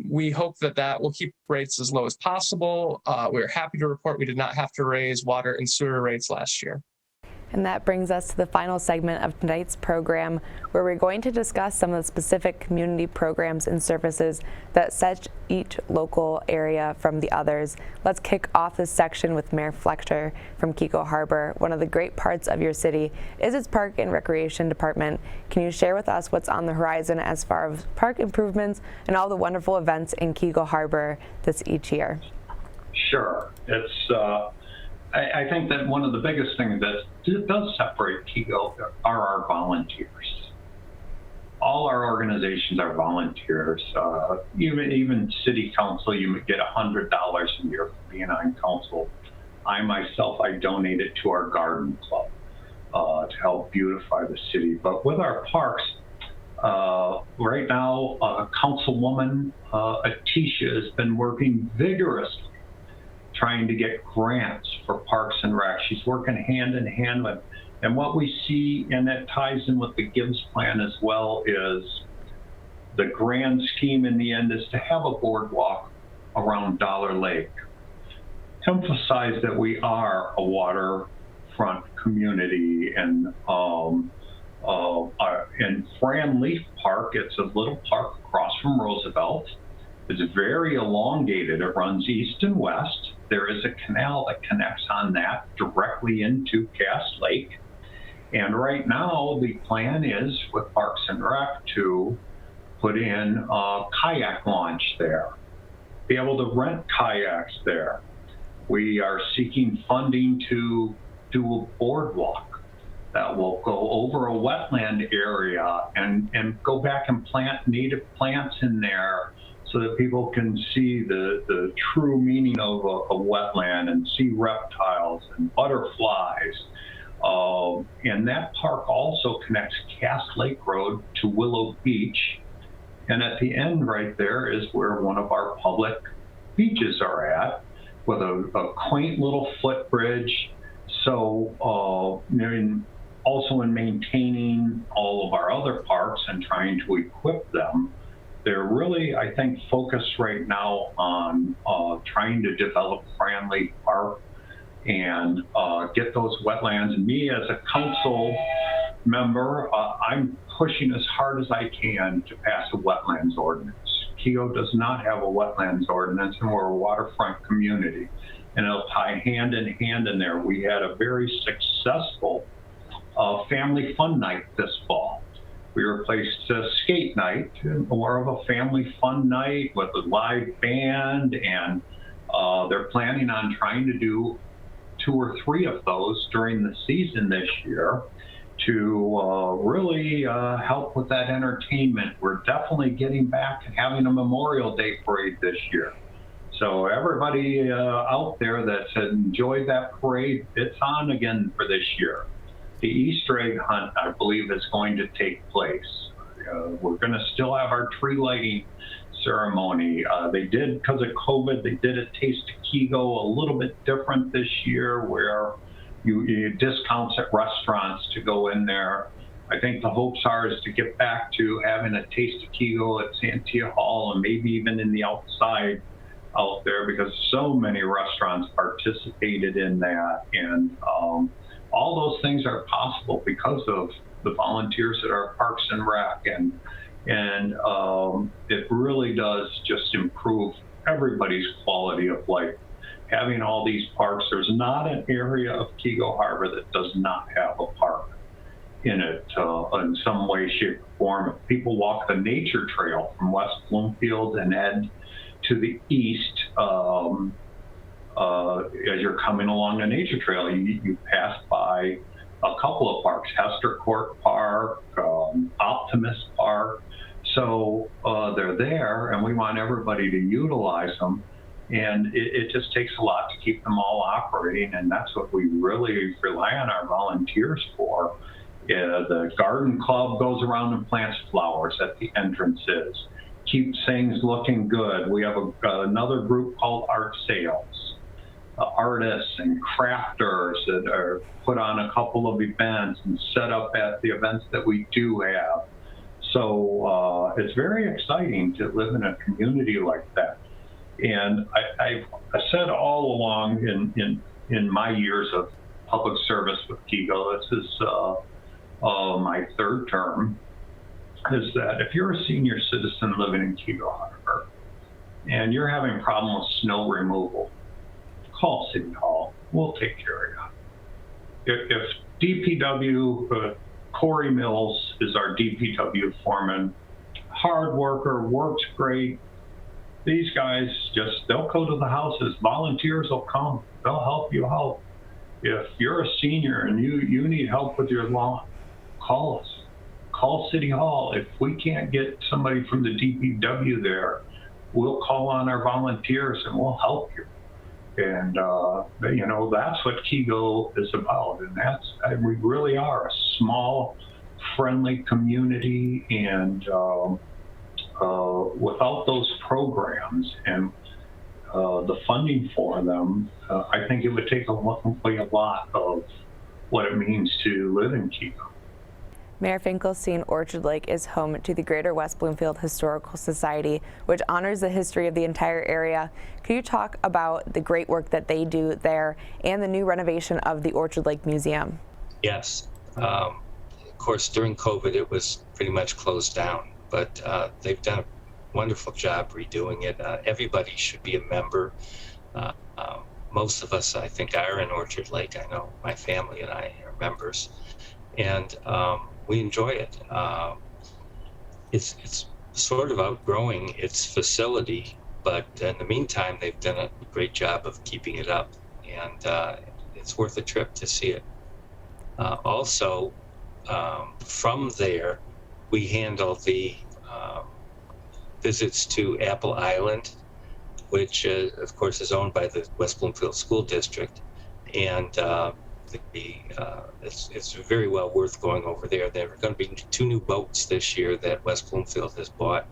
Speaker 5: We hope that will keep rates as low as possible. We're happy to report we did not have to raise water and sewer rates last year.
Speaker 2: And that brings us to the final segment of tonight's program, where we're going to discuss some of the specific community programs and services that set each local area from the others. Let's kick off this section with Mayor Fletcher from Keego Harbor. One of the great parts of your city is its Park and Recreation Department. Can you share with us what's on the horizon as far as park improvements and all the wonderful events in Keego Harbor each year?
Speaker 4: Sure. It's I think that one of the biggest things that does separate Keego are our volunteers. All our organizations are volunteers. Even city council, you get $100 a year for being on council. I donate it to our garden club to help beautify the city. But with our parks, right now, Councilwoman Atisha has been working vigorously trying to get grants for Parks and Rec. She's working hand in hand with, and what we see, and that ties in with the Gibbs plan as well, is the grand scheme in the end is to have a boardwalk around Dollar Lake. Emphasize that we are a waterfront community, and in Fran Leaf Park, it's a little park across from Roosevelt. is very elongated. It runs east and west. There is a canal that connects on that directly into Cass Lake. And right now, the plan is with Parks and Rec to put in a kayak launch there, be able to rent kayaks there. We are seeking funding to do a boardwalk that will go over a wetland area and go back and plant native plants in there so that people can see the true meaning of a wetland and see reptiles and butterflies. And that park also connects Cass Lake Road to Willow Beach. And at the end right there is where one of our public beaches are at, with a quaint little footbridge. So also in maintaining all of our other parks and trying to equip them, they're really, I think, focused right now on trying to develop Cranley Park and get those wetlands. And me as a council member, I'm pushing as hard as I can to pass a wetlands ordinance. Keego does not have a wetlands ordinance, and we're a waterfront community, and it'll tie hand in hand in there. We had a very successful family fun night this fall. We replaced a skate night, more of a family fun night with a live band, and they're planning on trying to do 2 or 3 of those during the season this year to really help with that entertainment. We're definitely getting back and having a Memorial Day parade this year. So everybody out there that's enjoyed that parade, it's on again for this year. The Easter egg hunt, I believe, is going to take place. We're going to still have our tree lighting ceremony. They did, because of COVID, they did a Taste of Keego a little bit different this year, where you discounts at restaurants to go in there. I think the hopes are is to get back to having a Taste of Keego at Santia Hall and maybe even in the outside out there, because so many restaurants participated in that. And all those things are possible because of the volunteers at our Parks and Rec. And it really does just improve everybody's quality of life. Having all these parks, there's not an area of Keego Harbor that does not have a park in it in some way, shape, or form. If people walk the nature trail from West Bloomfield and head to the east, as you're coming along the nature trail, you pass by a couple of parks, Hester Court Park, Optimist Park. So they're there, and we want everybody to utilize them. And it just takes a lot to keep them all operating, and that's what we really rely on our volunteers for. The garden club goes around and plants flowers at the entrances, keeps things looking good. We have another group called Art Sales. Artists and crafters that are put on a couple of events and set up at the events that we do have. So it's very exciting to live in a community like that. And I said all along in my years of public service with Keego, this is my 3rd term, is that if you're a senior citizen living in Keego Harbor and you're having a problem with snow removal, call City Hall. We'll take care of you. If DPW, Corey Mills is our DPW foreman, hard worker, works great. These guys they'll go to the houses. Volunteers will come. They'll help you out. If you're a senior and you need help with your lawn, call us. Call City Hall. If we can't get somebody from the DPW there, we'll call on our volunteers and we'll help you. And that's what Keego is about. And we really are a small, friendly community, and without those programs and the funding for them, I think it would take away a lot of what it means to live in Keego.
Speaker 2: Mayor Finkelstein, Orchard Lake is home to the Greater West Bloomfield Historical Society, which honors the history of the entire area. Could you talk about the great work that they do there and the new renovation of the Orchard Lake Museum?
Speaker 6: Yes. Of course, during COVID, it was pretty much closed down, but they've done a wonderful job redoing it. Everybody should be a member. Most of us, I think, are in Orchard Lake. I know my family and I are members, and we enjoy it. It's sort of outgrowing its facility, but in the meantime, they've done a great job of keeping it up, and it's worth a trip to see it. Also, from there, we handle the visits to Apple Island, which of course is owned by the West Bloomfield School District, and it's very well worth going over there. There are going to be 2 new boats this year that West Bloomfield has bought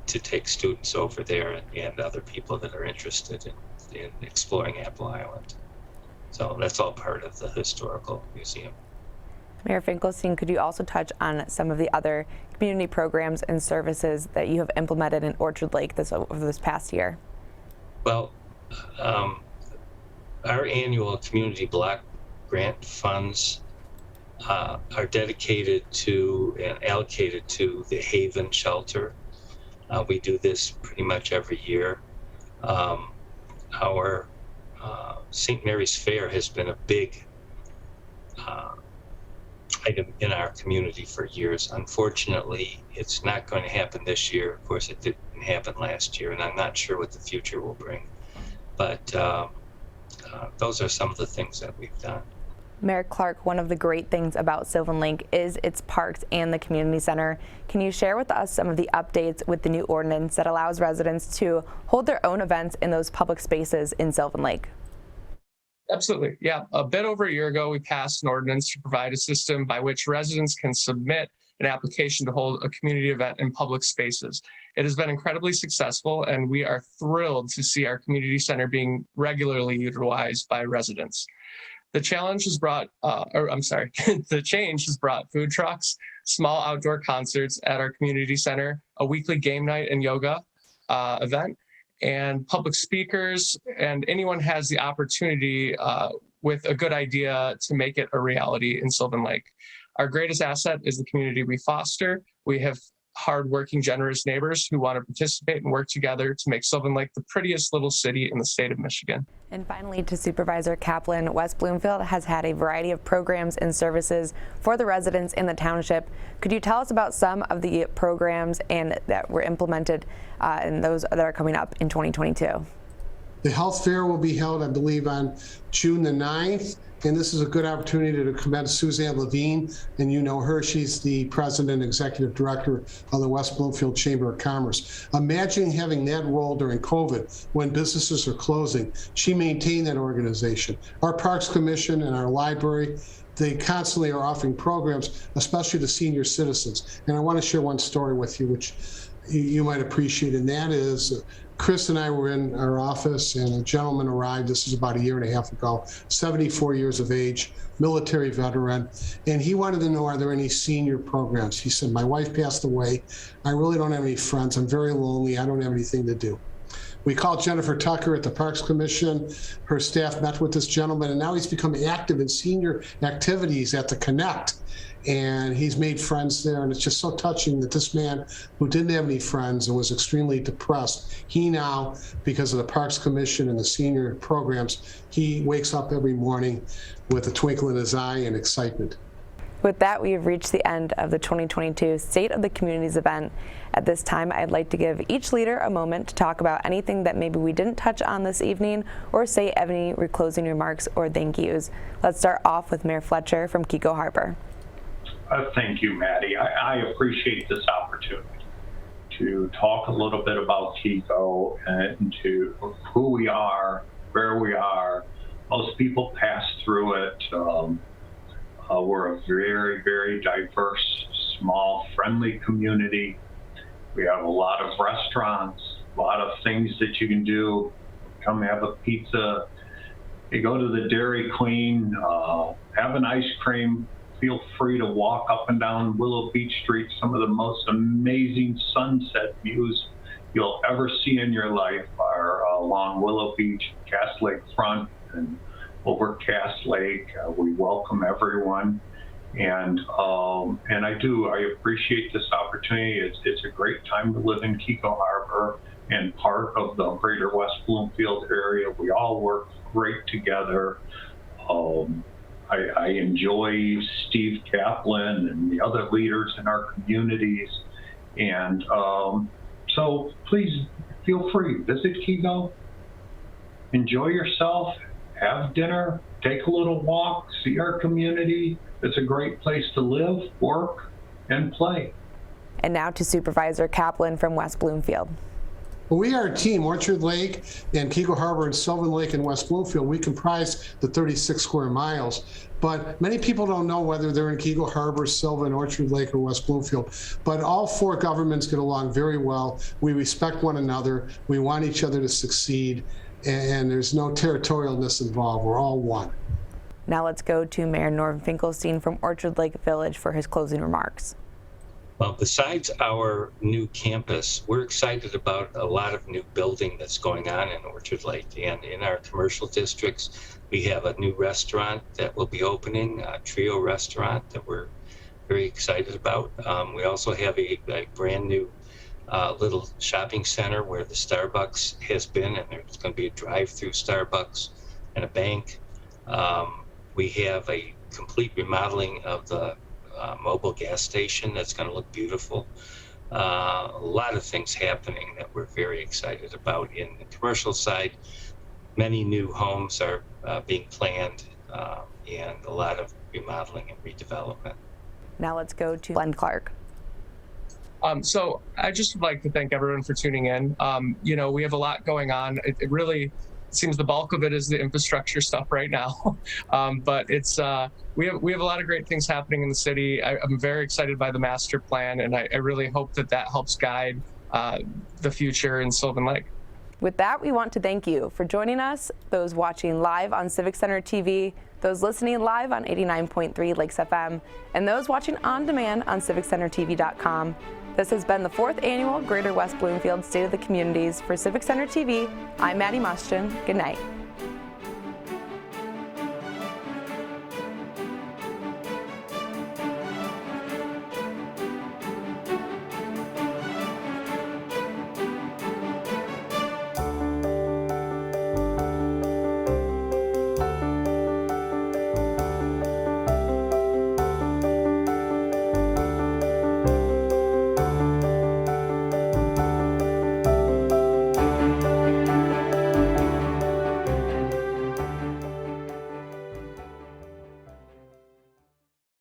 Speaker 6: to take students over there and other people that are interested in exploring Apple Island. So that's all part of the historical museum.
Speaker 2: Mayor Finkelstein, could you also touch on some of the other community programs and services that you have implemented in Orchard Lake over this past year?
Speaker 6: Well, our annual community block grant funds are dedicated to and allocated to the Haven shelter. We do this pretty much every year. Our St. Mary's Fair has been a big item in our community for years. Unfortunately, it's not going to happen this year. Of course, it didn't happen last year, and I'm not sure what the future will bring. But those are some of the things that we've done.
Speaker 2: Mayor Clark, one of the great things about Sylvan Lake is its parks and the community center. Can you share with us some of the updates with the new ordinance that allows residents to hold their own events in those public spaces in Sylvan Lake?
Speaker 5: Absolutely. Yeah. A bit over a year ago, we passed an ordinance to provide a system by which residents can submit an application to hold a community event in public spaces. It has been incredibly successful, and we are thrilled to see our community center being regularly utilized by residents. The challenge has brought, the change has brought food trucks, small outdoor concerts at our community center, a weekly game night and yoga event, and public speakers, and anyone has the opportunity with a good idea to make it a reality in Sylvan Lake. Our greatest asset is the community we foster. We have hardworking, generous neighbors who want to participate and work together to make Sylvan Lake the prettiest little city in the state of Michigan.
Speaker 2: And finally, to Supervisor Kaplan, West Bloomfield has had a variety of programs and services for the residents in the township. Could you tell us about some of the programs and that were implemented and those that are coming up in 2022?
Speaker 3: The health fair will be held, I believe, on June the 9th. And this is a good opportunity to commend Suzanne Levine, and you know her. She's the president and executive director of the West Bloomfield Chamber of Commerce. Imagine having that role during COVID when businesses are closing. She maintained that organization. Our Parks Commission and our library, they constantly are offering programs, especially to senior citizens. And I want to share one story with you, which you might appreciate, and that is Chris and I were in our office, and a gentleman arrived. This was about a year and a half ago, 74 years of age, military veteran, and he wanted to know, are there any senior programs? He said, my wife passed away. I really don't have any friends. I'm very lonely. I don't have anything to do. We called Jennifer Tucker at the Parks Commission. Her staff met with this gentleman, and now he's become active in senior activities at the Connect. And he's made friends there, and it's just so touching that this man who didn't have any friends and was extremely depressed, he now, because of the Parks Commission and the senior programs, he wakes up every morning with a twinkle in his eye and excitement.
Speaker 2: With that, we have reached the end of the 2022 State of the Communities event. At this time, I'd like to give each leader a moment to talk about anything that maybe we didn't touch on this evening, or say any closing remarks or thank yous. Let's start off with Mayor Fletcher from Keego Harbor.
Speaker 4: Thank you, Maddie. I appreciate this opportunity to talk a little bit about Keego and to who we are, where we are. Most people pass through it. We're a very, very diverse, small, friendly community. We have a lot of restaurants, a lot of things that you can do. Come have a pizza. You go to the Dairy Queen, have an ice cream. Feel free to walk up and down Willow Beach Street, some of the most amazing sunset views you'll ever see in your life are along Willow Beach, Cass Lake Front, and over Cass Lake. We welcome everyone. And I appreciate this opportunity. It's a great time to live in Keego Harbor and part of the Greater West Bloomfield area. We all work great together. I enjoy Steve Kaplan and the other leaders in our communities. And so please feel free, visit Keego, enjoy yourself, have dinner, take a little walk, see our community. It's a great place to live, work, and play.
Speaker 2: And now to Supervisor Kaplan from West Bloomfield.
Speaker 3: Well, we are a team, Orchard Lake and Keego Harbor and Sylvan Lake and West Bloomfield. We comprise the 36 square miles, but many people don't know whether they're in Keego Harbor, Sylvan, Orchard Lake, or West Bloomfield. But all four governments get along very well. We respect one another. We want each other to succeed, and there's no territorialness involved. We're all one.
Speaker 2: Now let's go to Mayor Norm Finkelstein from Orchard Lake Village for his closing remarks.
Speaker 6: Well, besides our new campus, we're excited about a lot of new building that's going on in Orchard Lake. And in our commercial districts, we have a new restaurant that will be opening, a trio restaurant that we're very excited about. We also have a brand new little shopping center where the Starbucks has been, and there's going to be a drive-through Starbucks and a bank. We have a complete remodeling of the mobile gas station that's going to look beautiful. A lot of things happening that we're very excited about. In the commercial side, many new homes are being planned and a lot of remodeling and redevelopment.
Speaker 2: Now let's go to Glenn Clark.
Speaker 5: So I just would like to thank everyone for tuning in. We have a lot going on. It really seems the bulk of it is the infrastructure stuff right now. But it's we have a lot of great things happening in the city. I'm very excited by the master plan, and I really hope that helps guide the future in Sylvan Lake.
Speaker 2: With that, we want to thank you for joining us, those watching live on Civic Center TV, those listening live on 89.3 Lakes FM, and those watching on demand on civiccentertv.com. This has been the 4th annual Greater West Bloomfield State of the Communities for Civic Center TV. I'm Maddie Mustion. Good night.